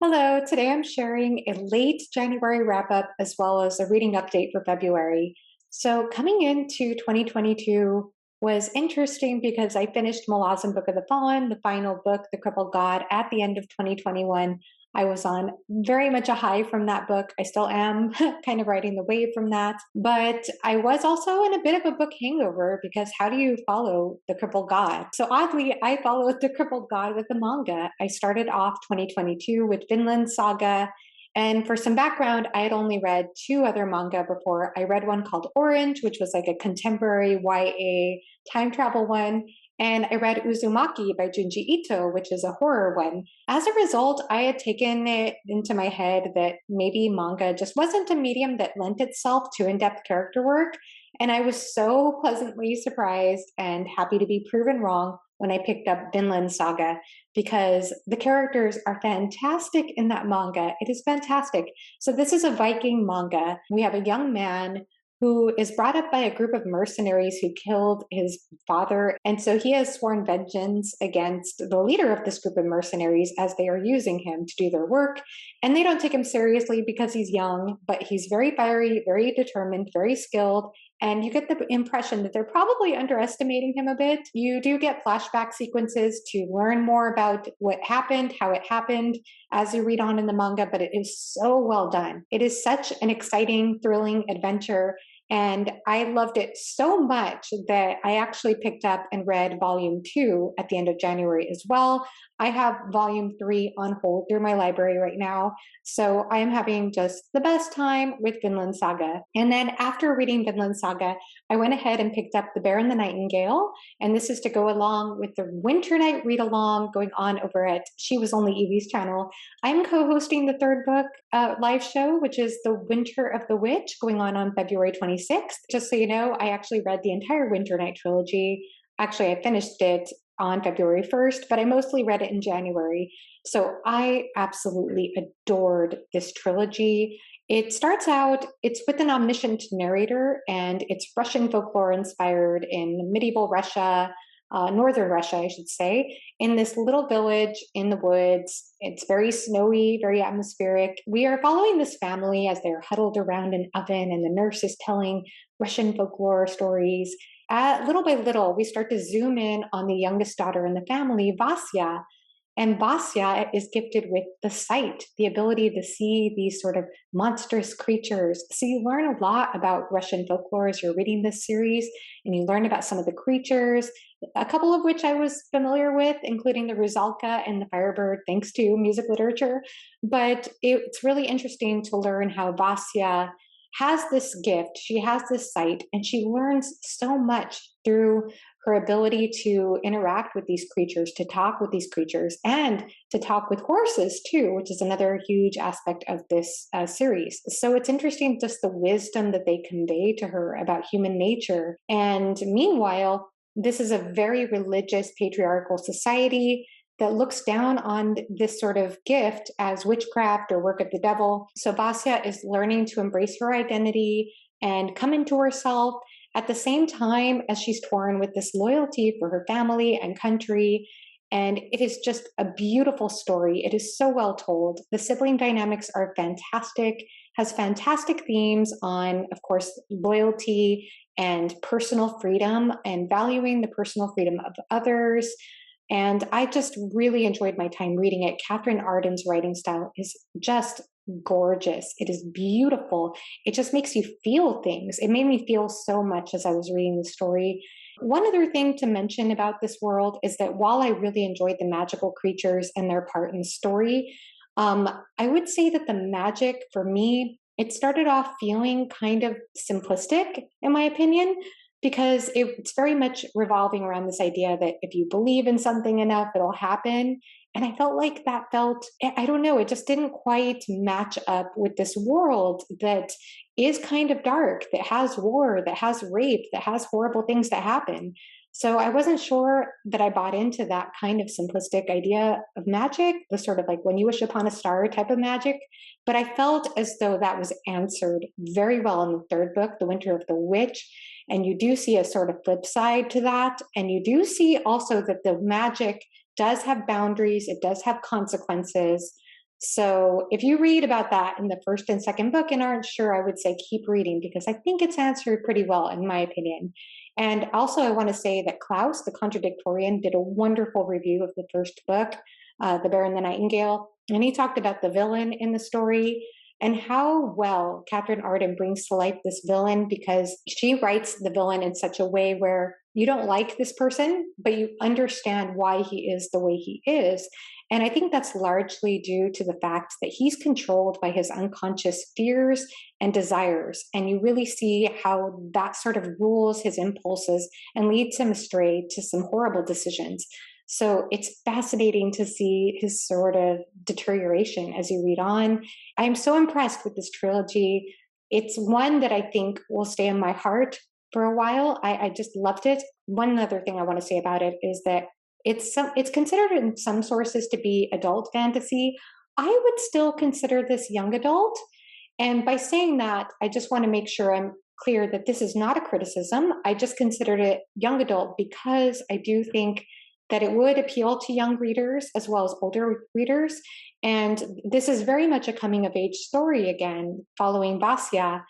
Hello, today I'm sharing a late January wrap up as well as a reading update for February. So, coming into 2022 was interesting because I finished Malazan Book of the Fallen, the final book, The Crippled God, at the end of 2021. I was on very much a high from that book. I still am kind of riding the wave from that. But I was also in a bit of a book hangover because how do you follow The Crippled God? So oddly, I followed The Crippled God with the manga. I started off 2022 with Finland Saga. And for some background, I had only read two other manga before. I read one called Orange, which was like a contemporary YA time travel one. And I read Uzumaki by Junji Ito, which is a horror one. As a result, I had taken it into my head that maybe manga just wasn't a medium that lent itself to in depth character work. And I was so pleasantly surprised and happy to be proven wrong when I picked up Vinland Saga because the characters are fantastic in that manga. It is fantastic. So, this is a Viking manga. We have a young man who is brought up by a group of mercenaries who killed his father. And so he has sworn vengeance against the leader of this group of mercenaries as they are using him to do their work. And they don't take him seriously because he's young, but he's very fiery, very determined, very skilled. And you get the impression that they're probably underestimating him a bit. You do get flashback sequences to learn more about what happened, how it happened as you read on in the manga, but it is so well done. It is such an exciting, thrilling adventure. And I loved it so much that I actually picked up and read volume 2 at the end of January as well. I have volume 3 on hold through my library right now. So I am having just the best time with Vinland Saga. And then after reading Vinland Saga, I went ahead and picked up The Bear and the Nightingale. And this is to go along with the Winternight Readalong going on over at She Was Only Evie's channel. I'm co-hosting the third book live show, which is The Winter of the Witch, going on February 26th. Just so you know, I actually read the entire Winternight trilogy. Actually, I finished it on February 1st, but I mostly read it in January. So I absolutely adored this trilogy. It starts out, it's with an omniscient narrator, and it's Russian folklore inspired in medieval Russia, northern Russia, I should say, in this little village in the woods. It's very snowy, very atmospheric. We are following this family as they're huddled around an oven, and the nurse is telling Russian folklore stories. Little by little, we start to zoom in on the youngest daughter in the family, Vasya. And Vasya is gifted with the sight, the ability to see these sort of monstrous creatures. So you learn a lot about Russian folklore as you're reading this series, and you learn about some of the creatures, a couple of which I was familiar with, including the Rusalka and the Firebird, thanks to music literature. But it's really interesting to learn how Vasya has this gift, she has this sight, and she learns so much through her ability to interact with these creatures, to talk with these creatures, and to talk with horses too, which is another huge aspect of this series. So it's interesting just the wisdom that they convey to her about human nature. And meanwhile, this is a very religious, patriarchal society that looks down on this sort of gift as witchcraft or work of the devil. So Vasya is learning to embrace her identity and come into herself at the same time as she's torn with this loyalty for her family and country. And it is just a beautiful story. It is so well told. The sibling dynamics are fantastic, has fantastic themes on, of course, loyalty and personal freedom and valuing the personal freedom of others. And I just really enjoyed my time reading it. Catherine Arden's writing style is just gorgeous. It is beautiful. It just makes you feel things. It made me feel so much as I was reading the story. One other thing to mention about this world is that while I really enjoyed the magical creatures and their part in the story, I would say that the magic for me, it started off feeling kind of simplistic, in my opinion, because it's very much revolving around this idea that if you believe in something enough, it'll happen. And I felt like that felt, I don't know, it just didn't quite match up with this world that is kind of dark, that has war, that has rape, that has horrible things that happen. So I wasn't sure that I bought into that kind of simplistic idea of magic, the sort of like when you wish upon a star type of magic. But I felt as though that was answered very well in the third book, The Winter of the Witch. And you do see a sort of flip side to that. And you do see also that the magic does have boundaries, it does have consequences. So if you read about that in the first and second book and aren't sure, I would say keep reading because I think it's answered pretty well, in my opinion. And also, I want to say that Klaus, the contradictorian, did a wonderful review of the first book, The Bear and the Nightingale. And he talked about the villain in the story and how well Catherine Arden brings to life this villain, because she writes the villain in such a way where you don't like this person, but you understand why he is the way he is. And I think that's largely due to the fact that he's controlled by his unconscious fears and desires. And you really see how that sort of rules his impulses and leads him astray to some horrible decisions. So it's fascinating to see his sort of deterioration as you read on. I'm so impressed with this trilogy. It's one that I think will stay in my heart for a while. I just loved it. One other thing I want to say about it is that it's considered in some sources to be adult fantasy. I would still consider this young adult. And by saying that, I just want to make sure I'm clear that this is not a criticism. I just considered it young adult because I do think that it would appeal to young readers as well as older readers. And this is very much a coming of age story again, following Vasya.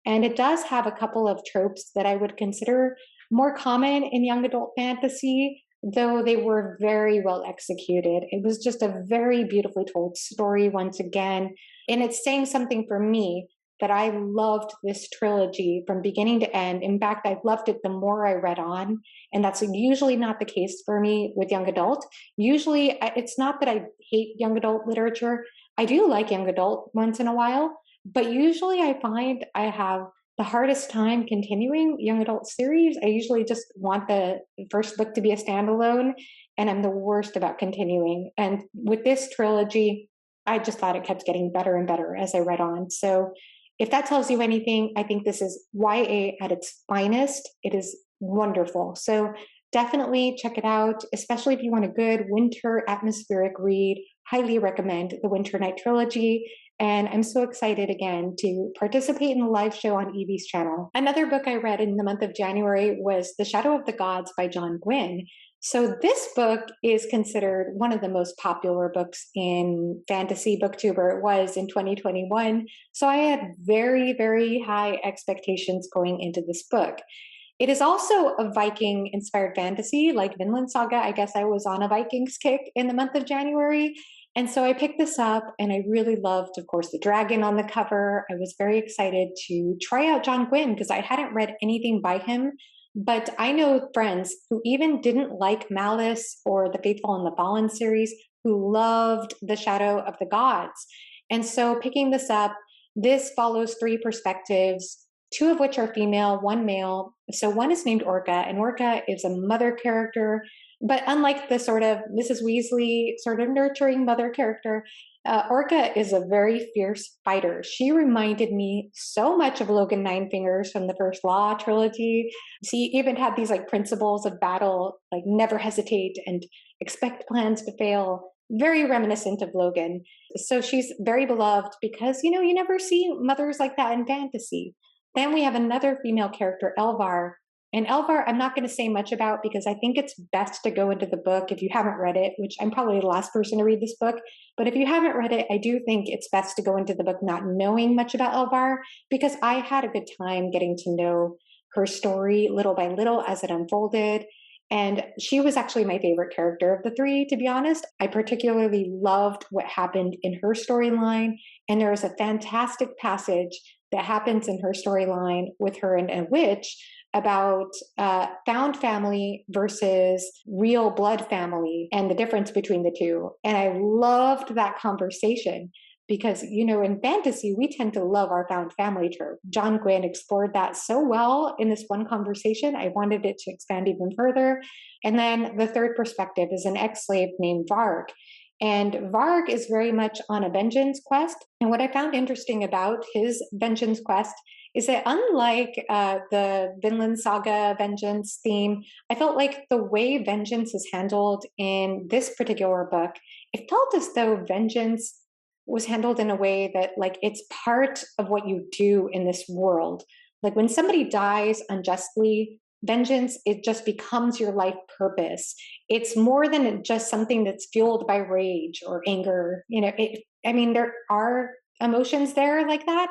And it does have a couple of tropes that I would consider more common in young adult fantasy, though they were very well executed. It was just a very beautifully told story once again. And it's saying something for me that I loved this trilogy from beginning to end. In fact, I loved it the more I read on. And that's usually not the case for me with young adult. Usually, it's not that I hate young adult literature. I do like young adult once in a while, but usually I find I have the hardest time continuing young adult series. I usually just want the first book to be a standalone, and I'm the worst about continuing. And with this trilogy, I just thought it kept getting better and better as I read on. So if that tells you anything, I think this is YA at its finest. It is wonderful. So definitely check it out, especially if you want a good winter atmospheric read. Highly recommend the Winternight Trilogy. And I'm so excited again to participate in the live show on Evie's channel. Another book I read in the month of January was The Shadow of the Gods by John Gwynne. So this book is considered one of the most popular books in fantasy booktuber. It was in 2021. So I had very, very high expectations going into this book. It is also a Viking-inspired fantasy, like Vinland Saga. I guess I was on a Vikings kick in the month of January. And so I picked this up and I really loved, of course, the dragon on the cover. I was very excited to try out John Gwynne because I hadn't read anything by him. But I know friends who even didn't like Malice or the Faithful and the Fallen series who loved The Shadow of the Gods. And so picking this up, this follows three perspectives, two of which are female, one male. So one is named Orca, and Orca is a mother character. But unlike the sort of Mrs. Weasley sort of nurturing mother character, Orca is a very fierce fighter. She reminded me so much of Logan Ninefingers from the First Law trilogy. She even had these like principles of battle, like never hesitate and expect plans to fail. Very reminiscent of Logan. So she's very beloved because, you know, you never see mothers like that in fantasy. Then we have another female character, Elvar. And Elvar, I'm not going to say much about because I think it's best to go into the book if you haven't read it, which I'm probably the last person to read this book. But if you haven't read it, I do think it's best to go into the book not knowing much about Elvar because I had a good time getting to know her story little by little as it unfolded. And she was actually my favorite character of the three, to be honest. I particularly loved what happened in her storyline. And there is a fantastic passage that happens in her storyline with her and a witch about found family versus real blood family and the difference between the two. And I loved that conversation because, you know, in fantasy, we tend to love our found family trope. John Gwynne explored that so well in this one conversation. I wanted it to expand even further. And then the third perspective is an ex-slave named Varg. And Varg is very much on a vengeance quest. And what I found interesting about his vengeance quest is that unlike the Vinland Saga vengeance theme, I felt like the way vengeance is handled in this particular book, it felt as though vengeance was handled in a way that like it's part of what you do in this world. Like when somebody dies unjustly, vengeance, it just becomes your life purpose. It's more than just something that's fueled by rage or anger. I mean, there are emotions there like that,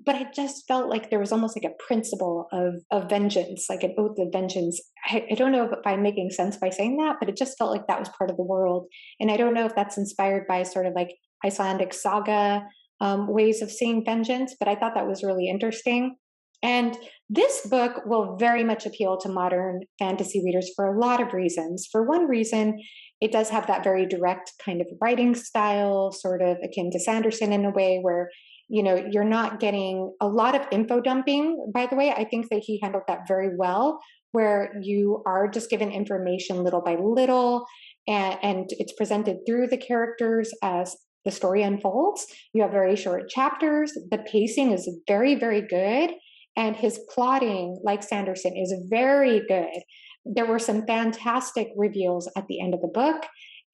but I just felt like there was almost like a principle of vengeance, like an oath of vengeance. I don't know if I'm making sense by saying that, but it just felt like that was part of the world. And I don't know if that's inspired by sort of like Icelandic saga ways of seeing vengeance, but I thought that was really interesting. And this book will very much appeal to modern fantasy readers for a lot of reasons. For one reason, it does have that very direct kind of writing style, sort of akin to Sanderson in a way where you're not getting a lot of info dumping. By the way, I think that he handled that very well, where you are just given information little by little, and it's presented through the characters as the story unfolds. You have very short chapters. The pacing is very, very good. And his plotting, like Sanderson, is very good. There were some fantastic reveals at the end of the book.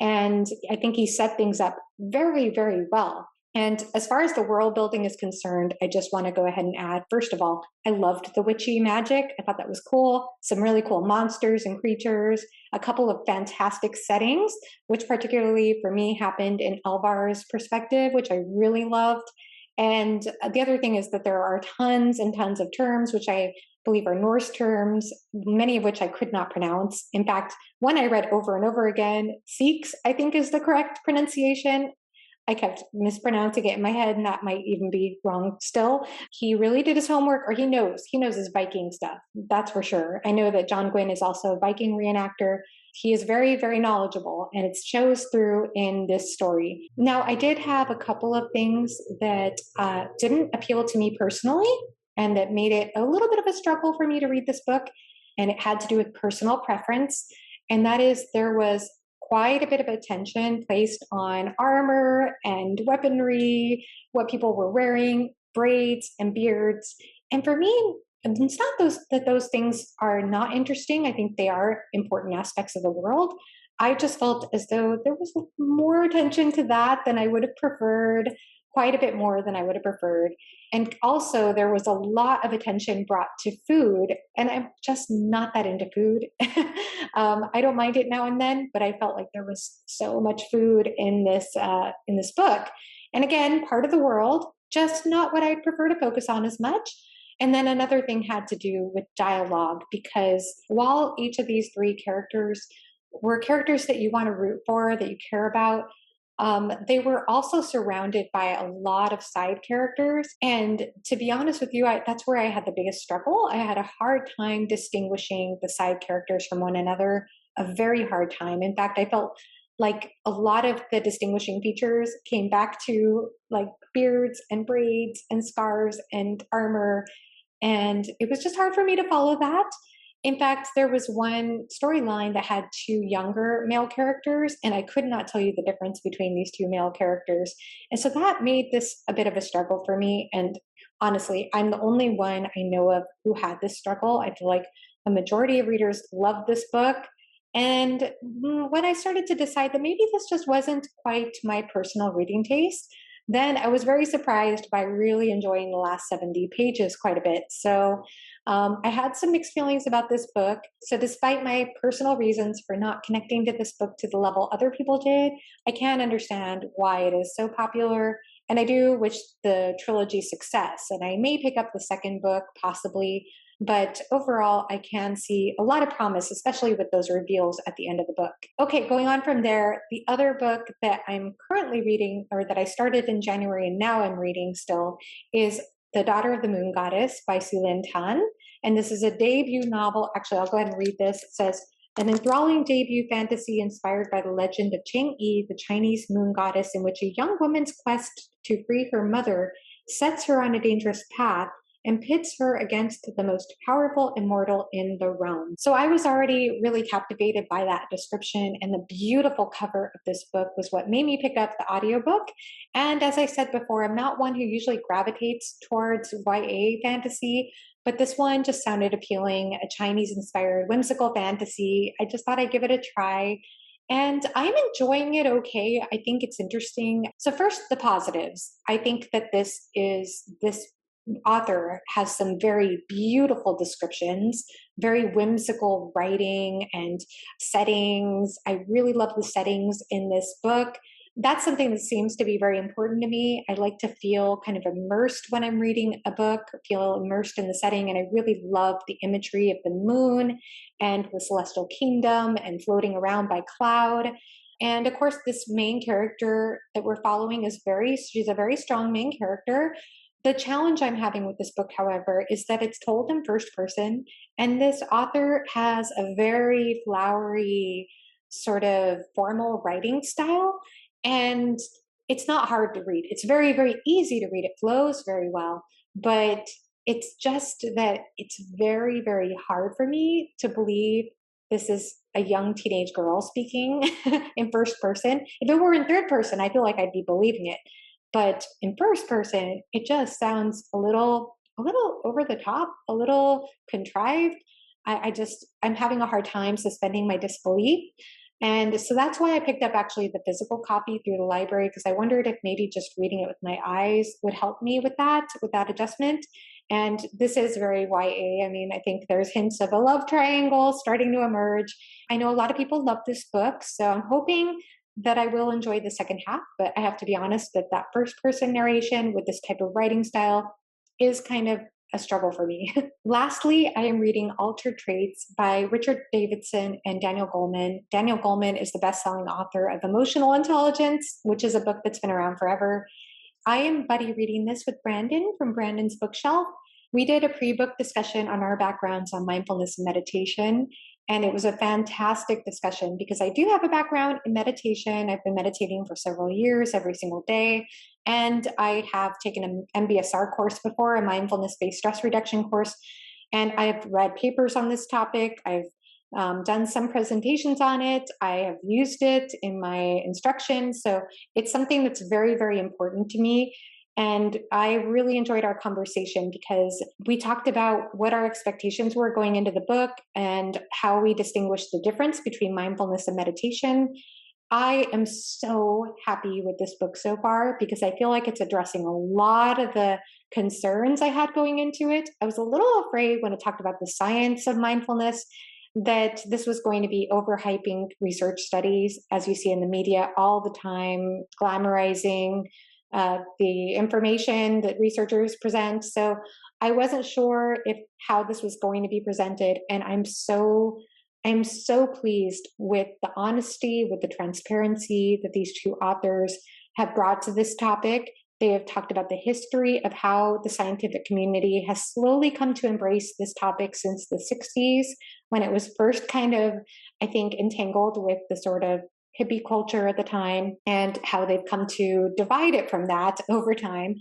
And I think he set things up very, very well. And as far as the world building is concerned, I just want to go ahead and add, first of all, I loved the witchy magic. I thought that was cool. Some really cool monsters and creatures, a couple of fantastic settings, which particularly for me happened in Elvar's perspective, which I really loved. And the other thing is that there are tons and tons of terms, which I believe are Norse terms, many of which I could not pronounce. In fact, one I read over and over again, Seeks, I think is the correct pronunciation. I kept mispronouncing it in my head, and that might even be wrong still. He really did his homework, or he knows his Viking stuff. That's for sure. I know that John Gwynne is also a Viking reenactor. He is very, very knowledgeable, and it shows through in this story. Now, I did have a couple of things that didn't appeal to me personally, and that made it a little bit of a struggle for me to read this book, and it had to do with personal preference. And that is, there was quite a bit of attention placed on armor and weaponry, what people were wearing, braids and beards. And for me, it's not those things are not interesting. I think they are important aspects of the world. I just felt as though there was more attention to that than I would have preferred, quite a bit more than I would have preferred. And also, there was a lot of attention brought to food, and I'm just not that into food. I don't mind it now and then, but I felt like there was so much food in this book. And again, part of the world, just not what I'd prefer to focus on as much. And then another thing had to do with dialogue, because while each of these three characters were characters that you want to root for, that you care about, they were also surrounded by a lot of side characters. And to be honest with you, that's where I had the biggest struggle. I had a hard time distinguishing the side characters from one another, a very hard time. In fact, I felt like a lot of the distinguishing features came back to like beards and braids and scars and armor. And it was just hard for me to follow that. In fact, there was one storyline that had two younger male characters, and I could not tell you the difference between these two male characters. And so that made this a bit of a struggle for me. And honestly, I'm the only one I know of who had this struggle. I feel like a majority of readers loved this book. And when I started to decide that maybe this just wasn't quite my personal reading taste, then I was very surprised by really enjoying the last 70 pages quite a bit. So I had some mixed feelings about this book. So despite my personal reasons for not connecting to this book to the level other people did, I can understand why it is so popular. And I do wish the trilogy success. And I may pick up the second book, possibly. But overall, I can see a lot of promise, especially with those reveals at the end of the book. Okay, going on from there, the other book that I'm currently reading, or that I started in January and now I'm reading still, is The Daughter of the Moon Goddess by Sulin Tan. And this is a debut novel. Actually, I'll go ahead and read this. It says, an enthralling debut fantasy inspired by the legend of Chang'e, the Chinese moon goddess, in which a young woman's quest to free her mother sets her on a dangerous path and pits her against the most powerful immortal in the realm. So I was already really captivated by that description, and the beautiful cover of this book was what made me pick up the audiobook. And as I said before, I'm not one who usually gravitates towards YA fantasy, but this one just sounded appealing, a Chinese-inspired whimsical fantasy. I just thought I'd give it a try. And I'm enjoying it okay. I think it's interesting. So first, the positives. I think that this author has some very beautiful descriptions, very whimsical writing and settings. I really love the settings in this book. That's something that seems to be very important to me. I like to feel kind of immersed when I'm reading a book, feel immersed in the setting, and I really love the imagery of the moon and the celestial kingdom and floating around by cloud. And of course, this main character that we're following she's a very strong main character. The challenge I'm having with this book, however, is that it's told in first person, and this author has a very flowery, sort of formal writing style. And it's not hard to read. It's very, very easy to read. It flows very well. But it's just that it's very, very hard for me to believe this is a young teenage girl speaking in first person. If it were in third person, I feel like I'd be believing it. But in first person, it just sounds a little over the top, a little contrived. I'm having a hard time suspending my disbelief. And so that's why I picked up actually the physical copy through the library, because I wondered if maybe just reading it with my eyes would help me with that adjustment. And this is very YA. I mean, I think there's hints of a love triangle starting to emerge. I know a lot of people love this book, so I'm hoping that I will enjoy the second half, but I have to be honest that first person narration with this type of writing style is kind of a struggle for me. Lastly, I am reading Altered Traits by Richard Davidson and Daniel Goleman. Daniel Goleman is the best-selling author of Emotional Intelligence, which is a book that's been around forever. I am buddy reading this with Brandon from Brandon's Bookshelf. We did a pre-book discussion on our backgrounds on mindfulness and meditation, and it was a fantastic discussion because I do have a background in meditation. I've been meditating for several years, every single day, and I have taken an MBSR course before, a mindfulness-based stress reduction course, and I've read papers on this topic. I've done some presentations on it. I have used it in my instruction. So it's something that's very, very important to me. And I really enjoyed our conversation because we talked about what our expectations were going into the book and how we distinguish the difference between mindfulness and meditation. I am so happy with this book so far because I feel like it's addressing a lot of the concerns I had going into it. I was a little afraid when it talked about the science of mindfulness that this was going to be overhyping research studies, as you see in the media all the time, glamorizing the information that researchers present. So I wasn't sure how this was going to be presented, and I'm so pleased with the honesty, with the transparency that these two authors have brought to this topic. They have talked about the history of how the scientific community has slowly come to embrace this topic since the 60s, when it was first kind of, I think, entangled with the sort of hippie culture at the time, and how they've come to divide it from that over time.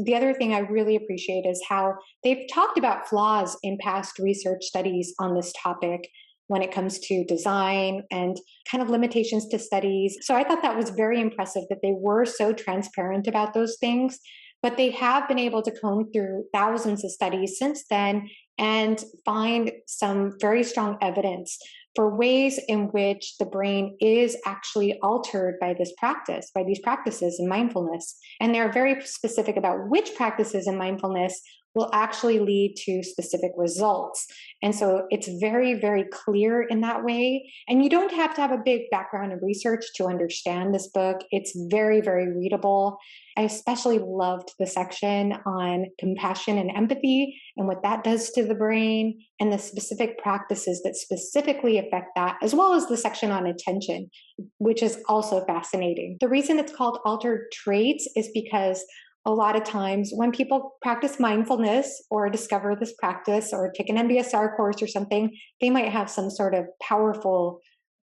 The other thing I really appreciate is how they've talked about flaws in past research studies on this topic when it comes to design and kind of limitations to studies. So I thought that was very impressive that they were so transparent about those things, but they have been able to comb through thousands of studies since then and find some very strong evidence for ways in which the brain is actually altered by this practice, by these practices in mindfulness. And they're very specific about which practices in mindfulness will actually lead to specific results. And so it's very, very clear in that way. And you don't have to have a big background in research to understand this book. It's very, very readable. I especially loved the section on compassion and empathy and what that does to the brain and the specific practices that specifically affect that, as well as the section on attention, which is also fascinating. The reason it's called Altered Traits is because a lot of times when people practice mindfulness or discover this practice or take an MBSR course or something, they might have some sort of powerful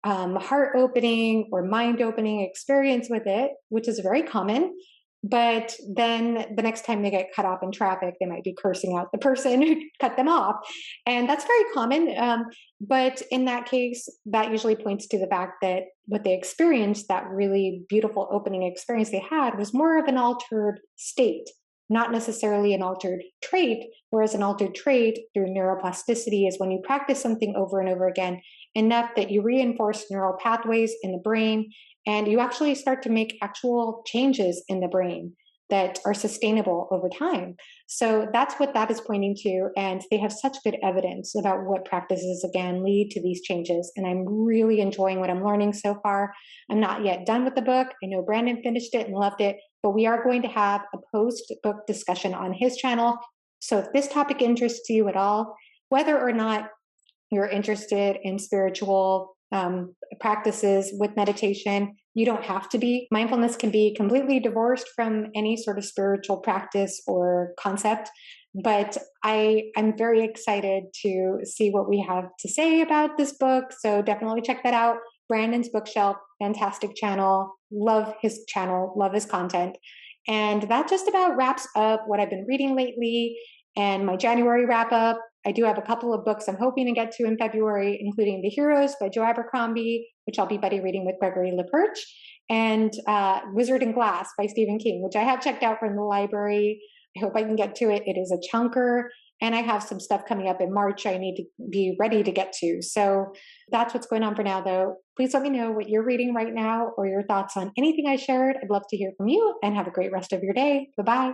heart-opening or mind-opening experience with it, which is very common. But then the next time they get cut off in traffic, they might be cursing out the person who cut them off. And that's very common. But in that case, that usually points to the fact that what they experienced, that really beautiful opening experience they had, was more of an altered state, not necessarily an altered trait. Whereas an altered trait through neuroplasticity is when you practice something over and over again enough that you reinforce neural pathways in the brain and you actually start to make actual changes in the brain. that are sustainable over time. So that's what that is pointing to. And they have such good evidence about what practices, again, lead to these changes. And I'm really enjoying what I'm learning so far. I'm not yet done with the book. I know Brandon finished it and loved it, but we are going to have a post book discussion on his channel. So if this topic interests you at all, whether or not you're interested in spiritual practices with meditation, you don't have to be. Mindfulness can be completely divorced from any sort of spiritual practice or concept. But I'm very excited to see what we have to say about this book. So definitely check that out. Brandon's Bookshelf, fantastic channel. Love his channel, love his content. And that just about wraps up what I've been reading lately and my January wrap up. I do have a couple of books I'm hoping to get to in February, including The Heroes by Joe Abercrombie, which I'll be buddy reading with Gregory LaPerche, and Wizard and Glass by Stephen King, which I have checked out from the library. I hope I can get to it. It is a chunker, and I have some stuff coming up in March I need to be ready to get to. So that's what's going on for now, though. Please let me know what you're reading right now or your thoughts on anything I shared. I'd love to hear from you, and have a great rest of your day. Bye-bye.